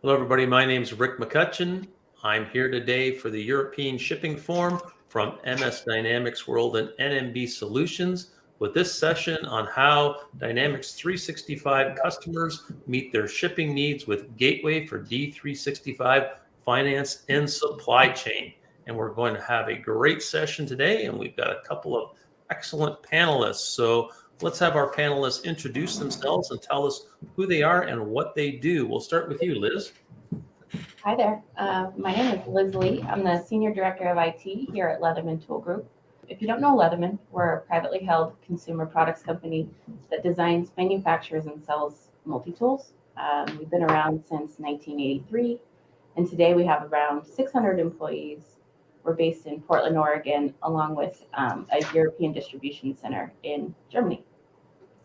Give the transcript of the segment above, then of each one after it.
Hello, everybody. My name is Rick McCutcheon. I'm here today for the European Shipping Forum from MS Dynamics World and NMB Solutions with this session on how Dynamics 365 customers meet their shipping needs with Gateway for D365 Finance and Supply Chain. And we're going to have a great session today, and we've got a couple of excellent panelists. So let's have our panelists introduce themselves and tell us who they are and what they do. We'll start with you, Liz. Hi there. My name is Liz Lee. I'm the Senior Director of IT here at Leatherman Tool Group. If you don't know Leatherman, we're a privately held consumer products company that designs, manufactures, and sells multi-tools. We've been around since 1983, and today we have around 600 employees. We're based in Portland, Oregon, along with a European distribution center in Germany.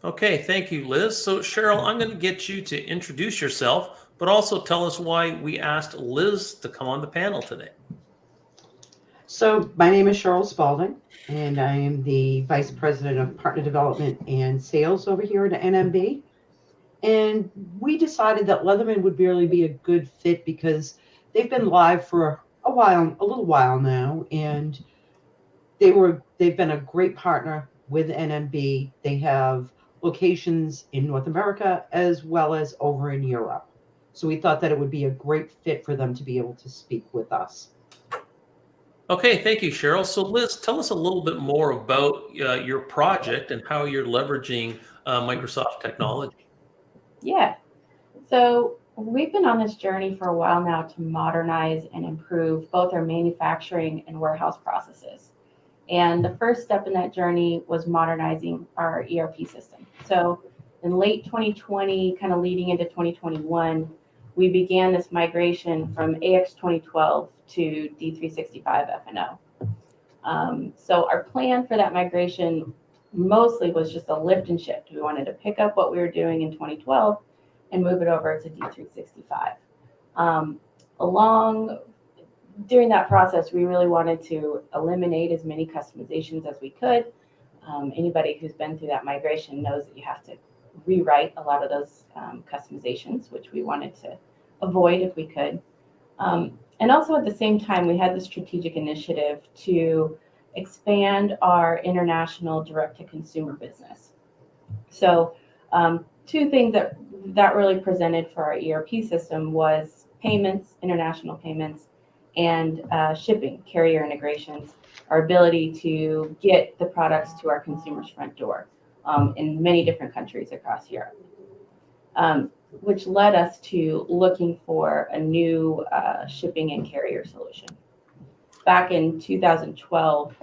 Okay, thank you, Liz. So Cheryl, I'm going to get you to introduce yourself, but also tell us why we asked Liz to come on the panel today. So my name is Cheryl Spaulding, and I am the Vice President of Partner Development and Sales over here at NMB. And we decided that Leatherman would really be a good fit because they've been live for a little while now, and they've been a great partner with NMB. They have locations in North America as well as over in Europe. So we thought that it would be a great fit for them to be able to speak with us. Okay, thank you, Cheryl. So Liz, tell us a little bit more about your project and how you're leveraging Microsoft technology. Yeah. So we've been on this journey for a while now to modernize and improve both our manufacturing and warehouse processes. And the first step in that journey was modernizing our ERP system. So in late 2020, kind of leading into 2021, we began this migration from AX 2012 to D365 F&O. So our plan for that migration mostly was just a lift and shift. We wanted to pick up what we were doing in 2012 and move it over to D365. During that process, we really wanted to eliminate as many customizations as we could. Anybody who's been through that migration knows that you have to rewrite a lot of those customizations, which we wanted to avoid if we could. And also at the same time, we had the strategic initiative to expand our international direct-to-consumer business. So two things that really presented for our ERP system was payments, international payments, and shipping, carrier integrations, our ability to get the products to our consumers' front door in many different countries across Europe, which led us to looking for a new shipping and carrier solution. Back in 2012,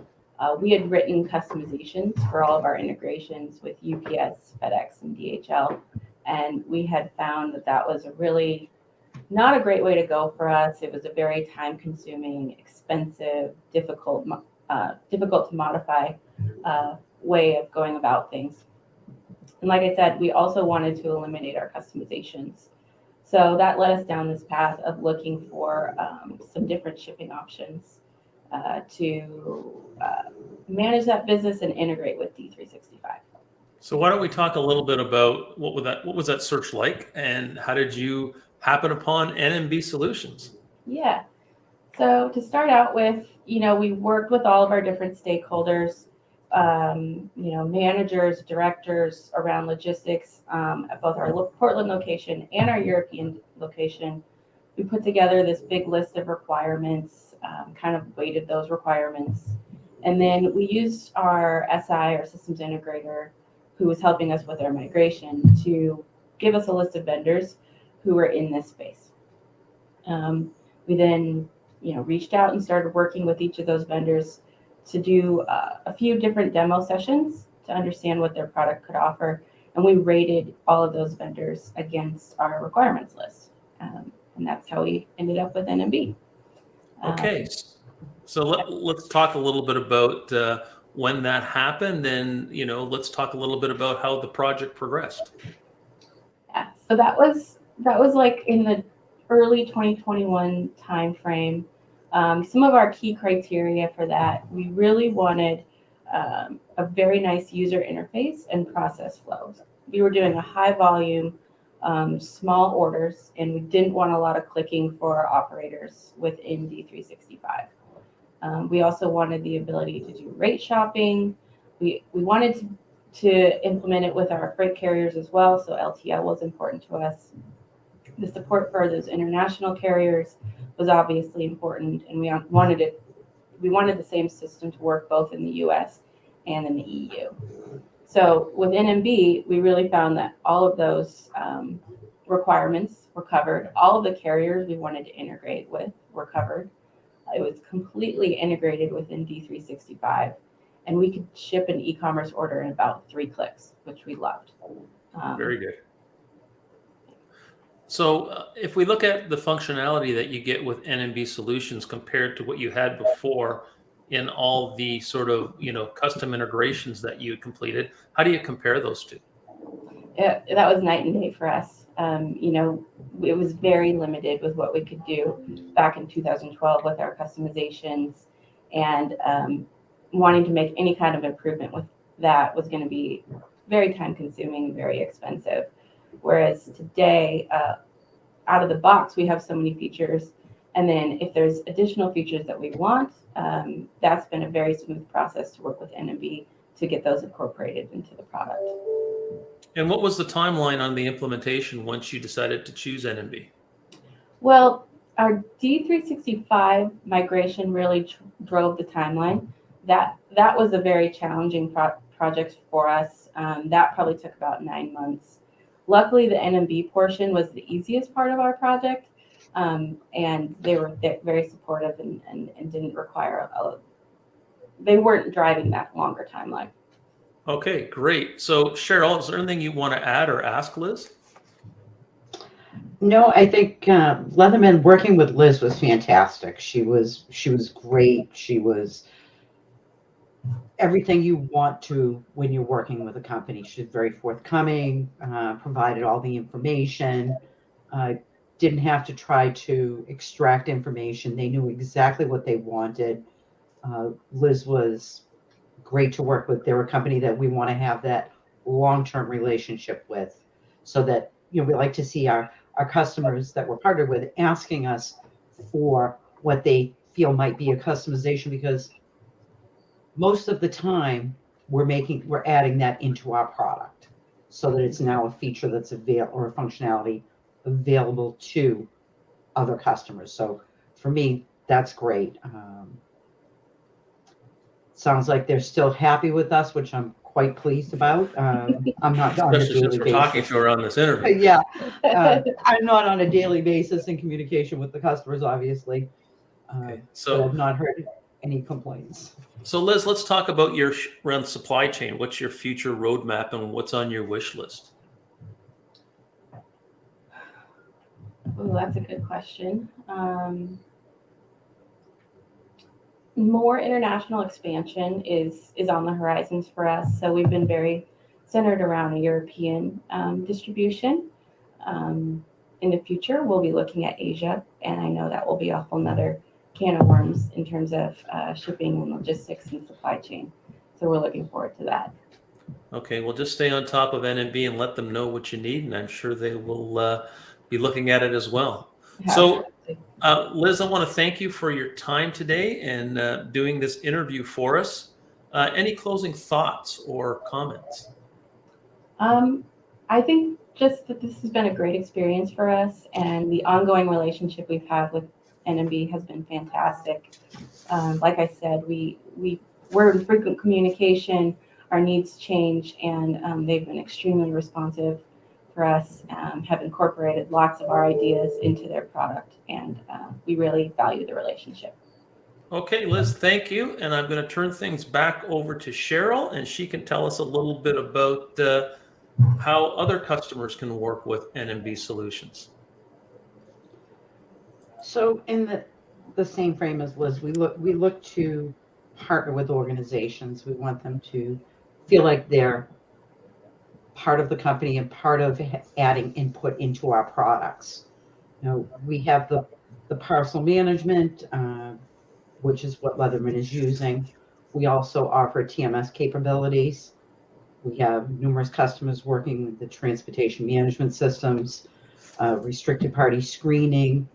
we had written customizations for all of our integrations with UPS, FedEx, and DHL, and we had found that that was a really not a great way to go for us. It was a very time-consuming, expensive, difficult to modify way of going about things. And like I said, we also wanted to eliminate our customizations. So that led us down this path of looking for some different shipping options to manage that business and integrate with D365. So why don't we talk a little bit about what was that search like, and how did you happen upon NMB Solutions? Yeah. So to start out with, we worked with all of our different stakeholders, managers, directors around logistics at both our Portland location and our European location. We put together this big list of requirements, kind of weighted those requirements. And then we used our SI, our systems integrator, who was helping us with our migration, to give us a list of vendors who were in this space. We then, reached out and started working with each of those vendors to do a few different demo sessions to understand what their product could offer. And we rated all of those vendors against our requirements list. And that's how we ended up with NMB. Okay, so let's talk a little bit about when that happened, and let's talk a little bit about how the project progressed. Yeah, so that was like in the early 2021 timeframe. Some of our key criteria for that, we really wanted a very nice user interface and process flows. We were doing a high volume small orders, and we didn't want a lot of clicking for our operators within D365. We also wanted the ability to do rate shopping. We wanted to implement it with our freight carriers as well, so LTL was important to us. The support for those international carriers was obviously important, and we wanted the same system to work both in the US and in the EU. So with NMB, we really found that all of those requirements were covered. All of the carriers we wanted to integrate with were covered. It was completely integrated within D365, and we could ship an e-commerce order in about 3 clicks, which we loved. Very good. So if we look at the functionality that you get with NMB Solutions compared to what you had before in all the sort of, custom integrations that you completed, how do you compare those two? That was night and day for us. It was very limited with what we could do back in 2012 with our customizations, and wanting to make any kind of improvement with that was going to be very time consuming, very expensive. Whereas today, out of the box, we have so many features. And then if there's additional features that we want, that's been a very smooth process to work with NMB to get those incorporated into the product. And what was the timeline on the implementation once you decided to choose NMB? Well, our D365 migration really drove the timeline. That was a very challenging project for us. That probably took about 9 months. Luckily, the NMB portion was the easiest part of our project, and they were very supportive and didn't require they weren't driving that longer timeline. Okay, great. So Cheryl, is there anything you want to add or ask Liz? No, I think Leatherman working with Liz was fantastic. She was great. She was everything you want to when you're working with a company. She's very forthcoming, provided all the information, didn't have to try to extract information. They knew exactly what they wanted. Liz was great to work with. They're a company that we want to have that long-term relationship with, so that we like to see our customers that we're partnered with asking us for what they feel might be a customization, because most of the time we're adding that into our product so that it's now a feature that's available, or a functionality available to other customers. So for me, that's great. Sounds like they're still happy with us, which I'm quite pleased about. I'm not on a Especially daily since we're basis. talking to her on this interview. Yeah, I'm not on a daily basis in communication with the customers, obviously. Okay, So I've not heard any complaints. So Liz, let's talk about your around supply chain. What's your future roadmap and what's on your wish list? Oh, that's a good question. More international expansion is on the horizons for us. So we've been very centered around a European distribution. In the future, we'll be looking at Asia, and I know that will be a whole nother can of worms in terms of shipping and logistics and supply chain. So we're looking forward to that. Okay, well, just stay on top of NMB and let them know what you need, and I'm sure they will be looking at it as well. So, Liz, I want to thank you for your time today and doing this interview for us. Any closing thoughts or comments? I think just that this has been a great experience for us, and the ongoing relationship we've had with NMB has been fantastic. Like I said, we're in frequent communication. Our needs change, and they've been extremely responsive for us, have incorporated lots of our ideas into their product, and we really value the relationship. Okay, Liz, thank you. And I'm going to turn things back over to Cheryl, and she can tell us a little bit about how other customers can work with NMB Solutions. So in the same frame as Liz, we look to partner with organizations. We want them to feel like they're part of the company and part of adding input into our products. We have the parcel management, which is what Leatherman is using. We also offer TMS capabilities. We have numerous customers working with the transportation management systems, restricted party screening.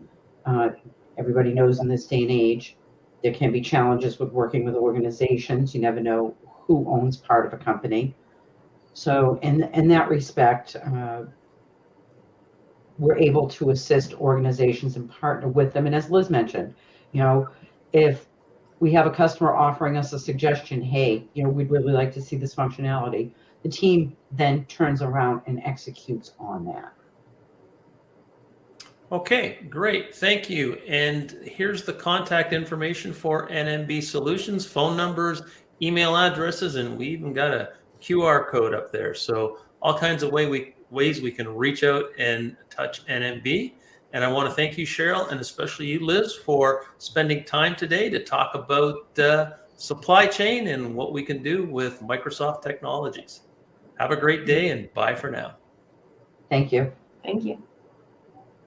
Everybody knows in this day and age, there can be challenges with working with organizations. You never know who owns part of a company. So in that respect, we're able to assist organizations and partner with them. And as Liz mentioned, if we have a customer offering us a suggestion, hey, we'd really like to see this functionality, the team then turns around and executes on that. Okay, great. Thank you. And here's the contact information for NMB Solutions, phone numbers, email addresses, and we even got a QR code up there. So all kinds of ways we can reach out and touch NMB. And I want to thank you, Cheryl, and especially you, Liz, for spending time today to talk about supply chain and what we can do with Microsoft technologies. Have a great day and bye for now. Thank you. Thank you.